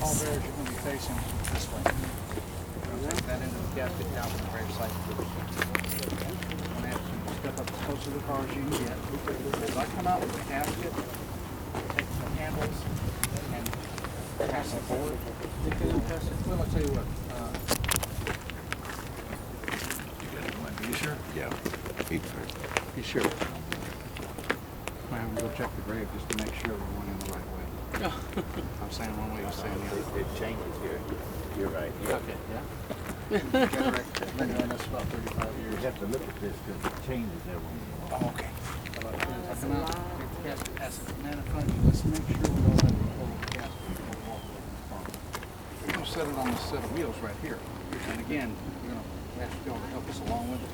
pallbearers, you're going to be facing this way. Take that into the casket down to the gravesite. I'm going to have to step up as close to the car as you can get. As I come out with the casket, take the handles and pass it forward. Well, I'll tell you what. Are you sure? Yeah. You sure? I have to go check the grave just to make sure we're going in the right way. I'm saying one way, you're saying the other. It changes here. You're right. Okay, yeah. I've been doing this about 35 years. You have to look at this because it changes every Oh, okay. So I come out, take the casket, ask the man in front of you, let's make sure we don't have to hold the casket before we walk away from the farm. We're going to set it on this set of wheels right here. And again, we're going to ask you all to help us along with it.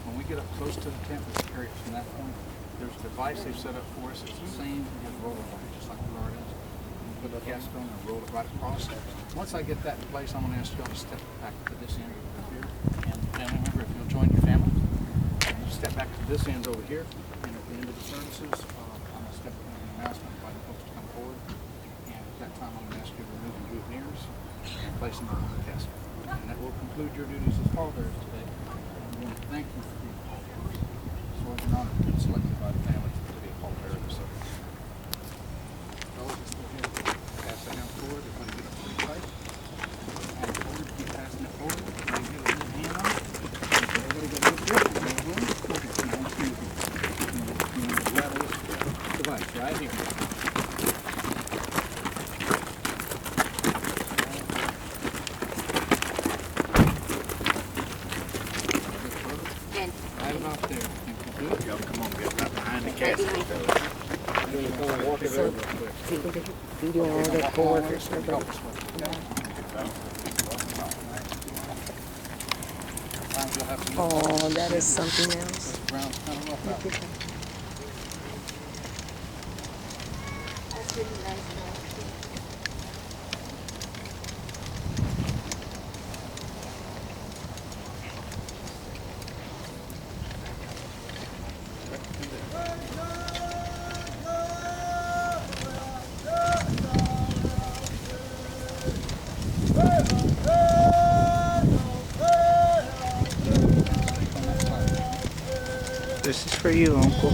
When we get up close to the tent, let's carry it from that point. There's a device they've set up for us. It's the same as roller blade, just like the guard is. Put the casket on and roll it right across. Once I get that in place, I'm going to ask you all to step back to this end over here. And family member, if you'll join your family, you step back to this end over here. And at the end of the services, I'm going to step in an announcement by the folks to come forward. And at that time, I'm going to ask you to remove the souvenirs and place them on the casket. And that will conclude your duties as pallbearers today. And we want to thank you for being pallbearers. So it's an honor to be selected by the family to be a pallbearer of the service. Fellas, let's go ahead and pass that down forward. They're going to get up pretty tight. And forward, keep passing it forward. And give it a good hand on it. Everybody got a good grip. Rattle this device right here. Right about there. Think you do it? Y'all come on, get right behind the casket. Walk it over quick. You doing all that co-workers? Oh, that is something else. Ground's kind of rough out there. This is for you, Uncle.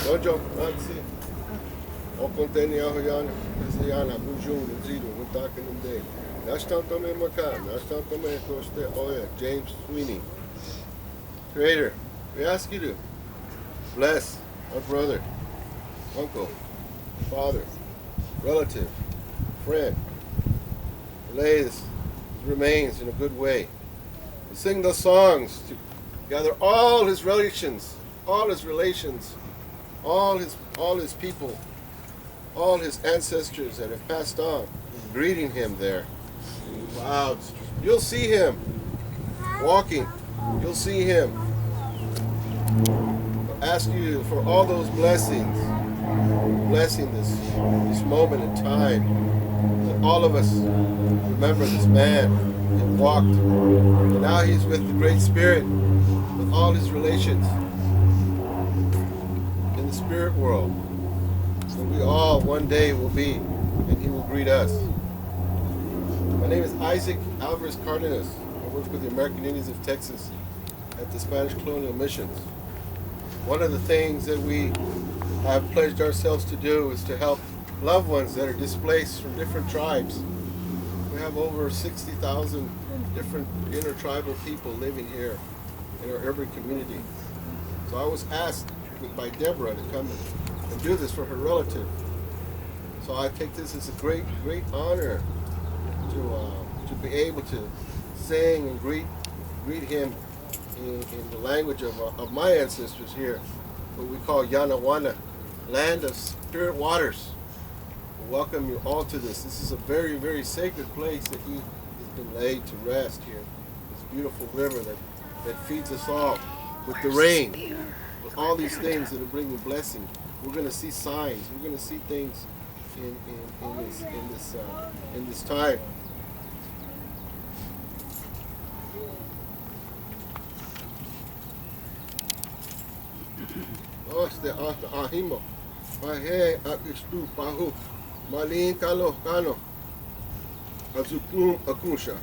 Jojo, anzi. Ho conteni ako yan. Yana, Mujun, Zidu, Witakanande. Nashtantame Makan, Nashtantame Koste Oya, James Sweeney. Creator, we ask you to bless our brother, uncle, father, relative, friend. Lay his remains in a good way. We sing those songs to gather all his relations, all his people, all his ancestors that have passed on, greeting him there in the clouds. You'll see him walking. You'll see him. I ask you for all those blessings, blessing this moment in time. That all of us remember this man who walked, and now he's with the Great Spirit, with all his relations in the spirit world. So we all one day will be, and he will greet us. My name is Isaac Alvarez Cardenas. I work with the American Indians of Texas at the Spanish Colonial Missions. One of the things that we have pledged ourselves to do is to help loved ones that are displaced from different tribes. We have over 60,000 different intertribal people living here in our urban community. So I was asked by Deborah to come and do this for her relative. So I take this as a great, great honor to be able to sing and greet him in the language of my ancestors here, what we call Yanawana, land of spirit waters. I welcome you all to this. This is a very, very sacred place that he has been laid to rest here. This beautiful river that feeds us all with the rain, with all these things that are bringing blessing. We're going to see signs. We're going to see things in this time. Oste hasta ahimo, pahe akistu pahu, malin kalo kano, azukum akusha,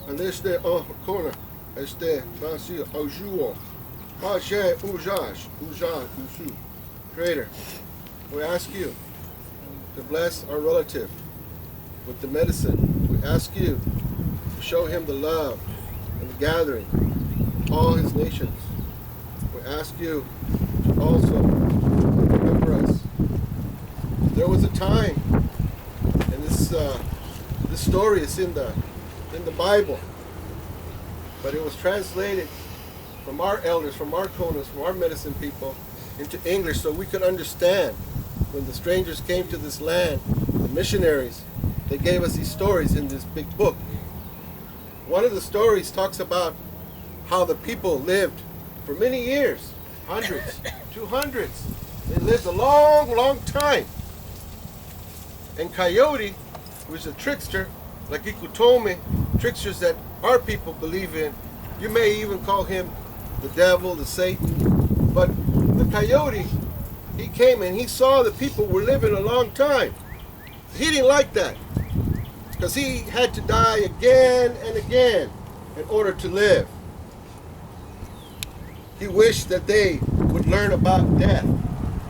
and este kona, este basi aujuo, pashe ujash usu. Creator, we ask you to bless our relative with the medicine. We ask you to show him the love and the gathering of all his nations. We ask you to also remember us. There was a time, and this story is in the Bible, but it was translated from our elders, from our konas, from our medicine people, into English so we could understand. When the strangers came to this land, the missionaries, they gave us these stories in this big book. One of the stories talks about how the people lived for many years, hundreds, 200s. They lived a long, long time. And Coyote, who is a trickster, like Ikutome, tricksters that our people believe in, you may even call him the devil, the Satan, but the Coyote, he came and he saw the people were living a long time. He didn't like that because he had to die again and again in order to live. He wished that they would learn about death.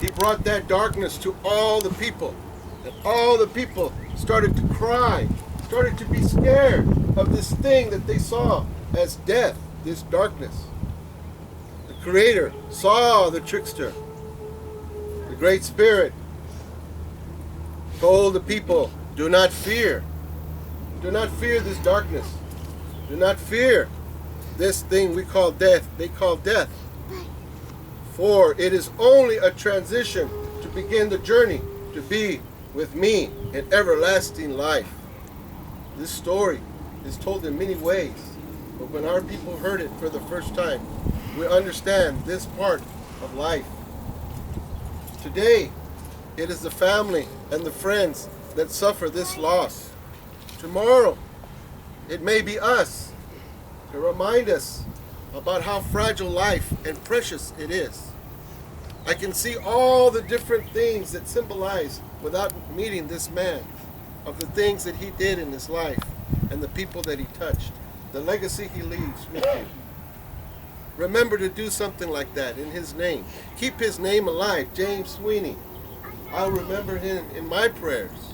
He brought that darkness to all the people. And all the people started to cry, started to be scared of this thing that they saw as death, this darkness. The Creator saw the trickster. The Great Spirit told the people, do not fear. Do not fear this darkness. Do not fear this thing we call death. They call death. For it is only a transition to begin the journey to be with me in everlasting life. This story is told in many ways, but when our people heard it for the first time, we understand this part of life. Today, it is the family and the friends that suffer this loss. Tomorrow, it may be us to remind us about how fragile life and precious it is. I can see all the different things that symbolize, without meeting this man, of the things that he did in his life and the people that he touched, the legacy he leaves with you. Remember to do something like that in his name. Keep his name alive, James Sweeney. I'll remember him in my prayers.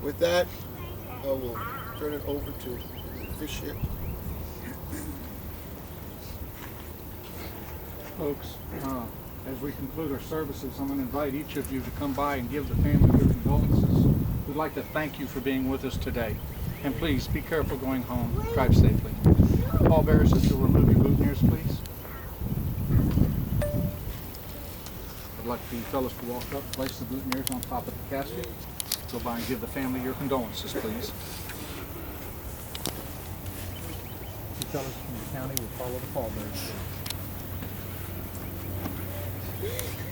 With that, I will turn it over to the officiant. Folks, as we conclude our services, I'm going to invite each of you to come by and give the family your condolences. We'd like to thank you for being with us today. And please, be careful going home. Drive safely. Pallbearers, if you'll remove your boutonnieres, please. I'd like the fellows to walk up, place the boutonnieres on top of the casket. Go by and give the family your condolences, please. You fellows from the county will follow the pallbearers, please.